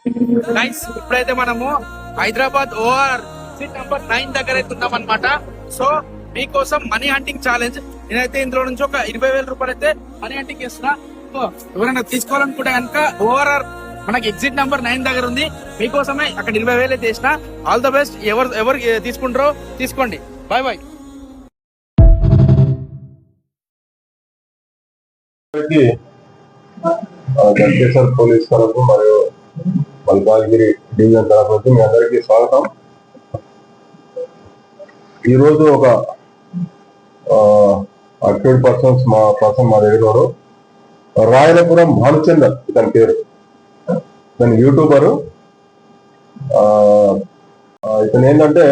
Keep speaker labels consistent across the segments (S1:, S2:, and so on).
S1: Guys ఇప్పుడైతే మనము Hyderabad OR seat number 9 దగ్గర అయితే ఉన్నాం అనమాట. సో మీకోసం మనీ హంటింగ్ ఛాలెంజ్. నేనైతే ఇందులో నుంచి ఒక 20,000 రూపాయలు అయితే మనీ హంటింగ్ చేస్తున్నా. సో ఎవరైనా తీసుకోవాలనుకుంటే కనుక ఓఆర్ఆర్ మనకి ఎగ్జిట్ నంబర్ 9 దగ్గర ఉంది. మీకోసమే అక్కడ 20,000 అయితే చేసిన. All the best. ఎవరు తీసుకుంటారో తీసుకోండి. Bye bye.
S2: గంటేశ్వర్ పోలీస్ తరఫు మరియు మల్కాజ్గిరి డివిజన్ తరఫు నుంచి మీ అందరికీ స్వాగతం. ఈరోజు ఒక అక్యూడ్ పర్సన్ మా దగ్గర రాయలపురం భానుచందర్ ఇతని పేరు. ఇతను యూట్యూబరు. ఇతను ఏంటంటే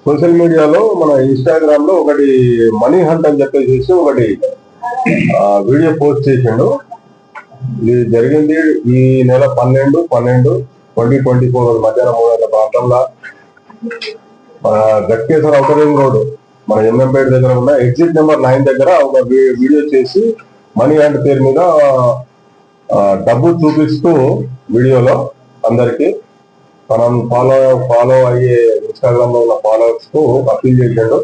S2: సోషల్ మీడియాలో మన ఇన్స్టాగ్రామ్ లో ఒకటి మనీ హంట్ అని చెప్పేసి ఒకటి వీడియో పోస్ట్ చేసిండు. ఇది జరిగింది ఈ నెల 12/12/2024 మధ్యాహ్నం 3 గంటల ప్రాంతంలో మన గట్కేశ్వర ఔటర్ రింగ్ రోడ్ మన ఎంఎంపేట దగ్గర ఉన్న ఎగ్జిట్ నెంబర్ 9 దగ్గర ఒక వీడియో చేసి మనీ హంట్ పేరు మీద డబ్బు చూపిస్తూ వీడియోలో అందరికి మనం ఫాలో అయ్యే ఇన్స్టాగ్రామ్ లో ఉన్న ఫాలోవర్స్ కు అప్పీల్ చేసాడు.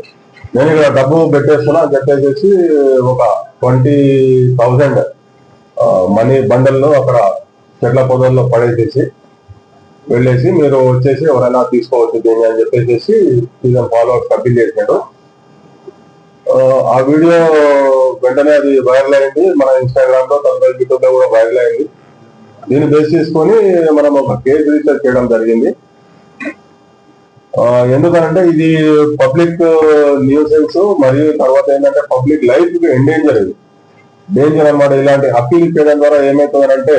S2: నేను ఇక్కడ డబ్బు పెట్టేస్తున్నా అని చెప్పేసి ఒక 20,000 మనీ బండల్లో అక్కడ చెట్ల పొదల్లో పడేసేసి వెళ్ళేసి మీరు వచ్చేసి ఎవరైనా తీసుకోవచ్చు దీన్ని అని చెప్పేసి సీజన్ ఫాలోవర్స్ అప్పీల్ చేసాడు. ఆ వీడియో వెంటనే అది వైరల్ అయింది. మన ఇన్స్టాగ్రామ్ లో తర్వాత యూట్యూబ్ లో కూడా వైరల్ అయింది. దీన్ని బేస్ చేసుకొని మనం ఒక కేసు రిజిస్టర్ చేయడం జరిగింది. ఎందుకంటే ఇది పబ్లిక్ న్యూసెన్స్ మరియు తర్వాత ఏంటంటే పబ్లిక్ లైఫ్ కి ఎండేంజర్. ఇది డేంజర్ అన్నమాట. ఇలాంటి అప్పీల్ చేయడం ద్వారా ఏమవుతుందంటే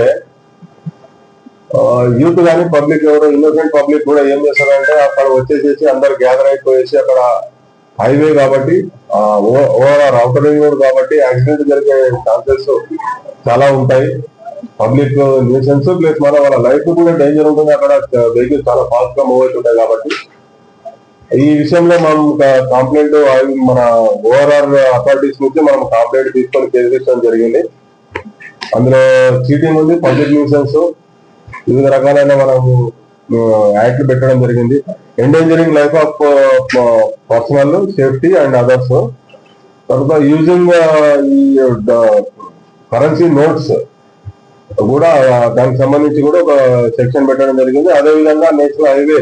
S2: యూత్ కానీ పబ్లిక్ ఎవరు ఇన్నోసెంట్ పబ్లిక్ కూడా ఏం చేస్తారంటే అక్కడ వచ్చేసేసి అందరు గ్యాదర్ అయిపోయేసి అక్కడ హైవే కాబట్టి ఓవరాల్ ఔటర్ రింగ్ రోడ్ కాబట్టి యాక్సిడెంట్ జరిగే ఛాన్సెస్ చాలా ఉంటాయి. పబ్లిక్ న్యూసెన్స్ ప్లస్ వాళ్ళ లైఫ్ కూడా డేంజర్ ఉంటుంది. అక్కడ వెహికల్స్ చాలా ఫాస్ట్ గా మూవ్ అవుతుంటాయి కాబట్టి ఈ విషయంలో మనం కంప్లైంట్ మన ఓఆర్ఆర్ అథారిటీస్ నుంచి మనం కంప్లైంట్ తీసుకొని కేసు తీసుకోవడం జరిగింది. అందులో చీటింగ్ ఉంది, పబ్లిక్ న్యూసెన్స్, వివిధ రకాలైన మనము యాక్ట్లు పెట్టడం జరిగింది. Endangering life of personal safety and others. తర్వాత యూజింగ్ ఈ కరెన్సీ నోట్స్ కూడా దానికి సంబంధించి కూడా ఒక సెక్షన్ పెట్టడం జరిగింది. అదేవిధంగా నేషనల్ హైవే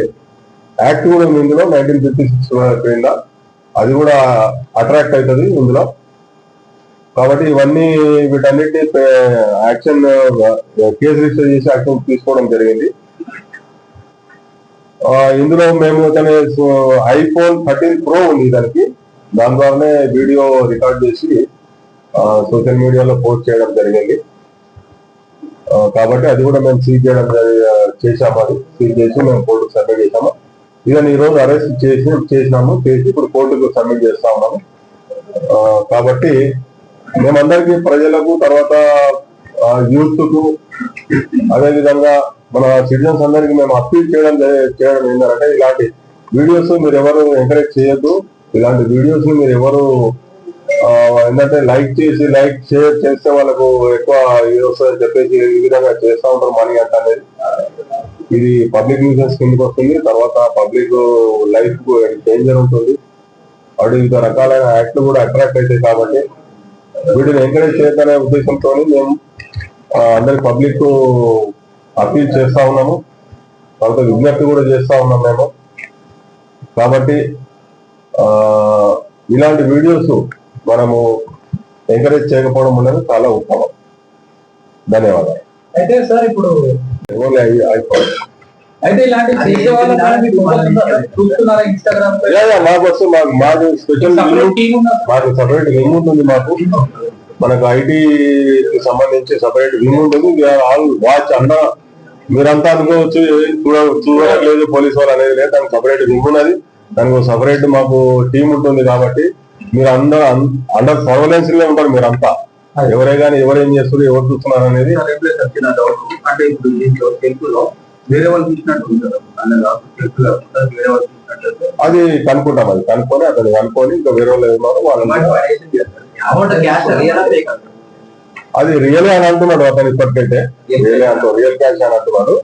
S2: యాక్ట్ కూడా ఉంది ఇందులో 1956 క్రింద. అది కూడా అట్రాక్ట్ అవుతుంది ఇందులో. కాబట్టి ఇవన్నీ వీటన్నిటిని యాక్షన్ కేసు రిజిస్టర్ చేసి యాక్షన్ తీసుకోవడం జరిగింది. ఇందులో మేము iPhone 13 Pro ఉంది దానికి. దాని ద్వారానే వీడియో రికార్డ్ చేసి సోషల్ మీడియాలో పోస్ట్ చేయడం జరిగింది. కాబట్టి అది కూడా మేము సీజ్ చేయడం చేశాము. అది సీజ్ చేసి మేము కోర్టుకు సబ్మిట్ చేశాము. ఇదని ఈ రోజు అరెస్ట్ చేసినాము. చేసి ఇప్పుడు కోర్టుకు సబ్మిట్ చేస్తా ఉన్నాము. కాబట్టి మేమందరికీ ప్రజలకు తర్వాత యూత్ కు అదేవిధంగా మన సిటిజన్స్ అందరికి మేము అప్పీల్ చేయడం ఏంటంటే ఇలాంటి వీడియోస్ మీరు ఎవరు ఎంకరేజ్ చేయొద్దు. ఇలాంటి వీడియోస్ ని మీరు ఎవరు ఏంటంటే లైక్ షేర్ చేస్తే వాళ్ళకు ఎక్కువ ఇది వస్తుందని చెప్పేసి ఈ విధంగా చేస్తూ ఉంటారు మనీ హంట్ అనేది. ఇది పబ్లిక్ న్యూసెన్స్ కిందకి వస్తుంది. తర్వాత పబ్లిక్ లైఫ్ కు డేంజర్ ఉంటుంది. అటు వివిధ రకాలైన యాక్ట్లు కూడా అట్రాక్ట్ అవుతాయి. కాబట్టి వీటిని ఎంకరేజ్ చేయాలనే ఉద్దేశంతో మేము అందరికి పబ్లిక్ అప్పీల్ చేస్తా ఉన్నాము. తర్వాత విజ్ఞప్తి కూడా చేస్తా ఉన్నాం మేము. కాబట్టి ఇలాంటి వీడియోస్ మనము ఎంకరేజ్ చేయకపోవడం అనేది చాలా ఉత్తమం. ధన్యవాదాలు.
S3: అయితే సార్ ఇప్పుడు అయితే ఇలాంటి
S2: మాకు వస్తే మాకు స్పెషల్ మాకు సపరేట్ వింగ్ ఉంటుంది. మనకు ఐటీకి సంబంధించి సపరేట్ వింగ్ ఉంటుంది. ఆల్ వాచ్ అన్న మీరంతా అనుకోవచ్చు చూడలేదు పోలీస్ వాళ్ళు అనేది లేదు. దానికి సపరేట్ వింగ్ ఉన్నది. దానికి సపరేట్ మాకు టీం ఉంటుంది. కాబట్టి మీరు అండర్ సర్వేలెన్స్ లో ఉంటారు. మీరంతా ఎవరే కానీ ఎవరేం చేస్తారు ఎవరు చూస్తున్నారు అనేది
S3: అంటే ఇప్పుడు వేరే వాళ్ళు చూసినట్టు
S2: అది కనుక్కుంటాం. అది కనుక్కొని అతను కనుక్కొని ఇంకా వేరే వాళ్ళు ఏమన్నారు వాళ్ళు అది రియల్ అని అంటున్నాడు. అతను ఇప్పటికైతే రియల్ క్యాష్ అని అంటున్నాడు.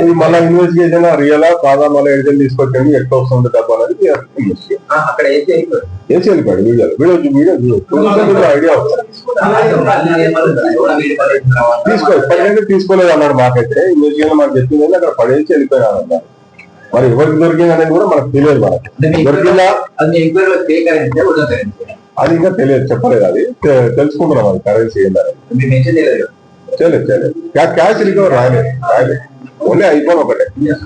S2: ఇది మళ్ళీ ఇన్వెస్టిగేషన్ రియలా కాదా మళ్ళీ ఎడిషన్ తీసుకొచ్చండి ఎట్లా వస్తుంది డబ్బు అనేది
S3: అక్కడ
S2: వేసి వెళ్ళిపోయాడు వీడియో ఐడియా తీసుకోలేదు తీసుకోలేదు అన్నాడు. మాకైతే ఇన్వెస్టిగేషన్ మాకు చెప్పింది అక్కడ పడేసి వెళ్ళిపోయాడు అన్నారు. మరి ఎవరికి దొరికింది అనేది కూడా మనకు తెలియదు. మనకి దొరికిందా అది ఇంకా తెలియదు, చెప్పలేదు. అది తెలుసుకుంటున్నాం అది కరెన్సీ ఏంటనేది. చేయలేదు క్యాష్ రికవర్ రాయలేదు ఓన్లీ ఐఫోన్ ఒకటే.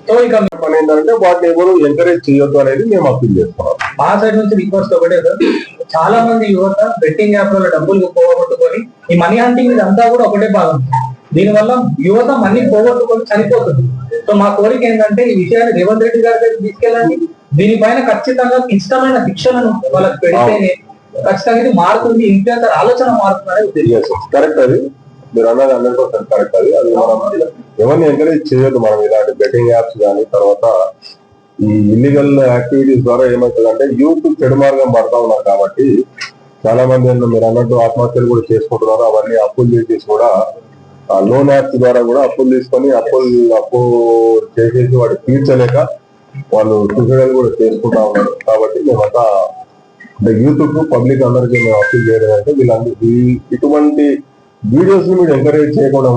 S3: సో ఇక
S2: పని ఏంటంటే వాటిని ఎవరు ఎంకరేజ్ చేయొద్దు అనేది మేము అప్పీల్ చేస్తున్నాం.
S3: మా సైడ్ నుంచి రిక్వెస్ట్ ఒకటే సార్, చాలా మంది యువత బెట్టింగ్ యాప్ లో డబ్బులు పోగొట్టుకొని ఈ మనీ హంటింగ్ ఇదంతా కూడా ఒకటే భాగం. దీనివల్ల యువత మనీ పోగొట్టుకొని చనిపోతుంది. సో మా కోరిక ఏంటంటే ఈ విషయాన్ని రేవంత్ రెడ్డి గారి దగ్గర తీసుకెళ్ళండి. దీనిపైన ఖచ్చితంగా ఇష్టమైన శిక్షణను వాళ్ళకి పెడితేనే ఖచ్చితంగా ఇది మారుతుంది, ఇన్ఫ్లుయెన్సర్ ఆలోచన మారుతుంది.
S2: కరెక్ట్ అది మీరు అన్నది 100% కరెక్ట్. అది మనం ఎవరిని ఎంకరేజ్ చేయొద్దు. మనం ఇలాంటి బెట్టింగ్ యాప్స్ కానీ తర్వాత ఈ ఇల్లీగల్ యాక్టివిటీస్ ద్వారా ఏమవుతుందంటే యూత్ చెడు మార్గం పడతా ఉన్నారు. కాబట్టి చాలా మంది మీరు అన్నట్టు ఆత్మహత్యలు కూడా చేసుకుంటున్నారు. అవన్నీ అప్పులు చేసేసి కూడా లోన్ యాప్స్ ద్వారా కూడా అప్పులు తీసుకొని అప్పు చేసేసి వాడు తీర్చలేక వాళ్ళు సూసైడ్ కూడా చేసుకుంటా ఉన్నారు. కాబట్టి మేమంతా యూత్ కు పబ్లిక్ అందరికీ మేము అప్పీల్ చేయడం అంటే వీళ్ళందరూ ఇటువంటి వీడియోస్ ని మీరు ఎంకరేజ్ చేయకుండా